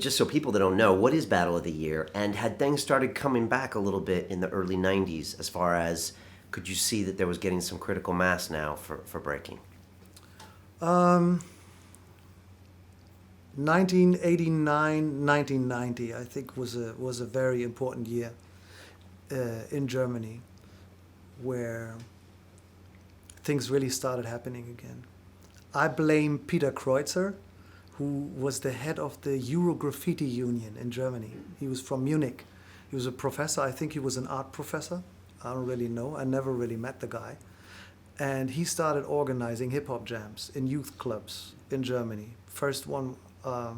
Just so people that don't know, what is Battle of the Year? And had things started coming back a little bit in the early 90s as far as could you see that there was getting some critical mass now for breaking? 1989, 1990, I think was a very important year in Germany, where things really started happening again. I blame Peter Kreutzer, who was the head of the Euro Graffiti Union in Germany. He was from Munich. He was a professor. I think he was an art professor. I don't really know. I never really met the guy. And he started organizing hip-hop jams in youth clubs in Germany. First one, I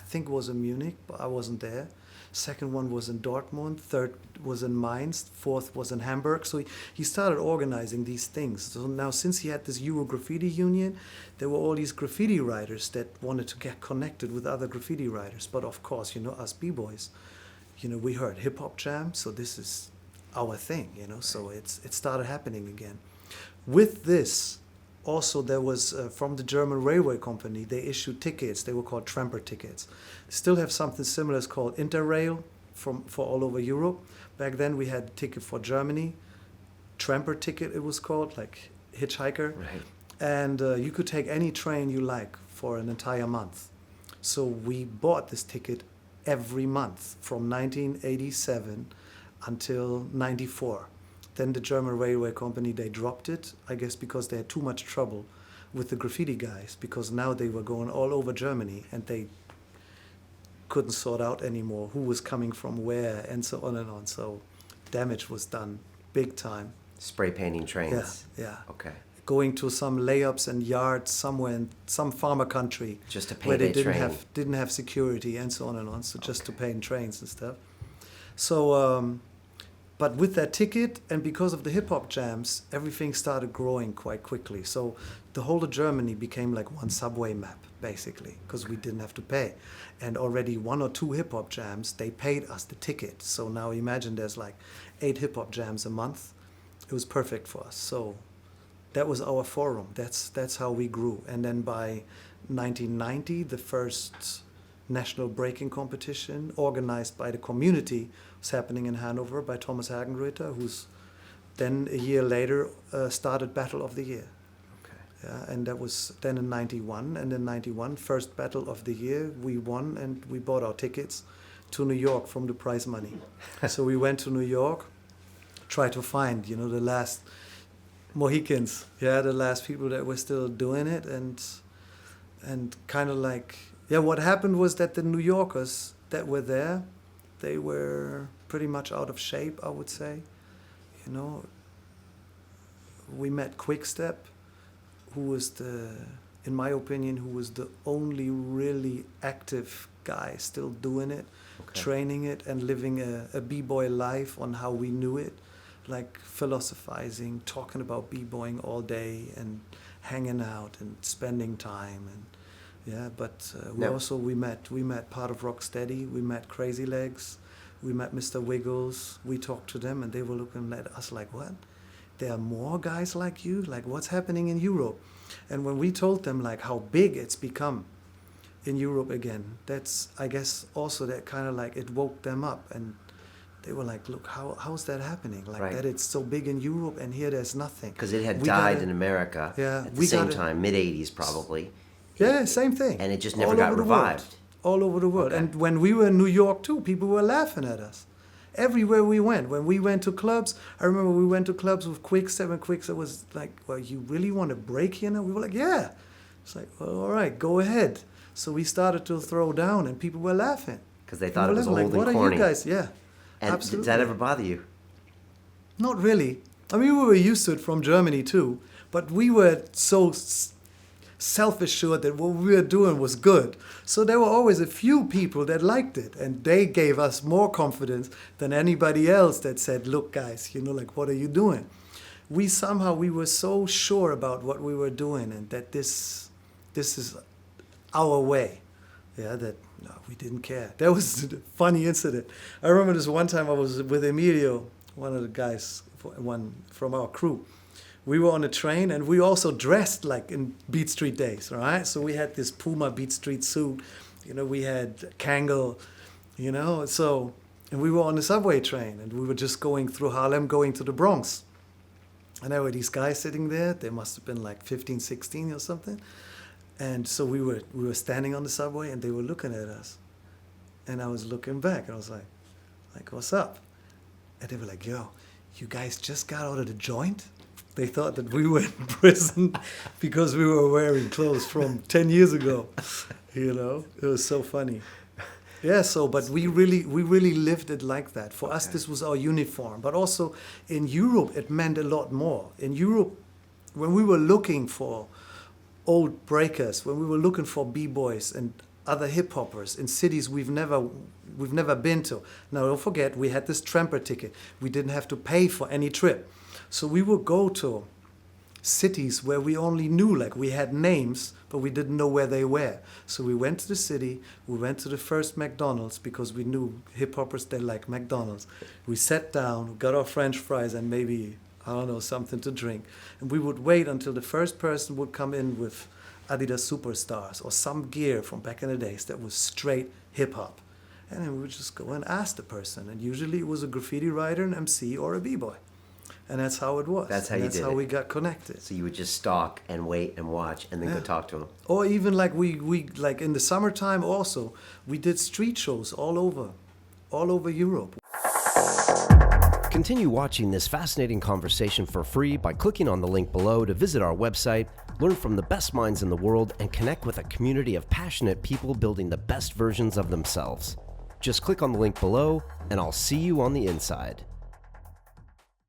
think, was in Munich, but I wasn't there. Second one was in Dortmund. Third was in Mainz. Fourth was in Hamburg. So he started organizing these things. So now, since he had this Euro Graffiti Union, there were all these graffiti writers that wanted to get connected with other graffiti writers. But of course, us B-boys, we heard hip-hop jam, so this is our thing, So it started happening again. With this, also there was, from the German railway company, they issued tickets. They were called tramper tickets. Still have something similar. It's called Interrail for all over Europe. Back then we had a ticket for Germany, tramper ticket it was called, like hitchhiker. Right. And you could take any train you like for an entire month. So we bought this ticket every month from 1987 until 94. Then the German railway company, they dropped it, I guess because they had too much trouble with the graffiti guys, because now they were going all over Germany and they couldn't sort out anymore who was coming from where and so on and on. So damage was done big time. Spray painting trains. Yeah. Okay. Going to some layups and yards somewhere in some farmer country Just to paint where they a didn't have security and so on and on. So just to paint trains and stuff. So, but with that ticket and because of the hip-hop jams, everything started growing quite quickly. So the whole of Germany became like one subway map, basically, because we didn't have to pay. And already 1 or 2 hip-hop jams, they paid us the ticket. So now imagine there's like 8 hip-hop jams a month. It was perfect for us. So that was our forum. That's how we grew. And then by 1990, the first national breaking competition organized by the community was happening in Hanover by Thomas Hagenritter, who's then a year later started Battle of the Year. Okay. Yeah, and that was then in 91. And in 91, first Battle of the Year, we won and we bought our tickets to New York from the prize money. So we went to New York, tried to find, the last Mohicans, the last people that were still doing it, and kind of like, what happened was that the New Yorkers that were there, they were pretty much out of shape, I would say. We met Quickstep, who was in my opinion, who was the only really active guy still doing it, training it and living a B-boy life on how we knew it, like philosophizing, talking about B-boying all day and hanging out and spending time and we met part of Rocksteady, we met Crazy Legs, we met Mr. Wiggles, we talked to them and they were looking at us like, what? There are more guys like you? Like, what's happening in Europe? And when we told them like how big it's become in Europe again, that's, I guess, also that kind of like it woke them up and they were like, look, how's that happening? Like Right. that it's so big in Europe and here there's nothing. Because it had died in America at the same time, mid-'80s probably. Yeah, same thing. And it just never got revived. All over the world. Okay. And when we were in New York too, people were laughing at us. Everywhere we went. When we went to clubs, I remember we went to clubs with Quickstep, and Quickstep was like, well, you really want to break here now? We were like, yeah. It's like, well, all right, go ahead. So we started to throw down, and people were laughing. Because they thought it was old and what corny. What are you guys? Yeah, and absolutely. Did that ever bother you? Not really. I mean, we were used to it from Germany too, but we were so self-assured that what we were doing was good. So there were always a few people that liked it, and they gave us more confidence than anybody else that said, look guys, like, what are you doing? We were so sure about what we were doing and that this is our way. That we didn't care. That was a funny incident. I remember this one time I was with Emilio, one of the guys, one from our crew. We were on a train and we also dressed like in Beat Street days, right? So we had this Puma Beat Street suit we had Kangol, so, and we were on the subway train, and we were just going through Harlem, going to the Bronx. And there were these guys sitting there. They must have been like 15, 16 or something. And so we were standing on the subway, and they were looking at us. And I was looking back, and I was like, what's up? And they were like, yo, you guys just got out of the joint? They thought that we were in prison because we were wearing clothes from 10 years ago. It was so funny. Yeah, but we really lived it like that. For us, this was our uniform. But also in Europe, it meant a lot more. In Europe, when we were looking for old breakers, when we were looking for B-boys and other hip-hoppers in cities we've never been to. Now, don't forget, we had this tramper ticket. We didn't have to pay for any trip. So we would go to cities where we only knew, like we had names, but we didn't know where they were. So we went to the city, we went to the first McDonald's because we knew hip-hoppers, they like McDonald's. We sat down, got our French fries and maybe, I don't know, something to drink. And we would wait until the first person would come in with Adidas Superstars or some gear from back in the days that was straight hip-hop. And then we would just go and ask the person. And usually it was a graffiti writer, an MC, or a B-boy. And that's how it was. That's how you did it. That's how we got connected. So you would just stalk and wait and watch and then go talk to them. Or even like we like in the summertime also, we did street shows all over Europe. Continue watching this fascinating conversation for free by clicking on the link below to visit our website, learn from the best minds in the world, and connect with a community of passionate people building the best versions of themselves. Just click on the link below, and I'll see you on the inside.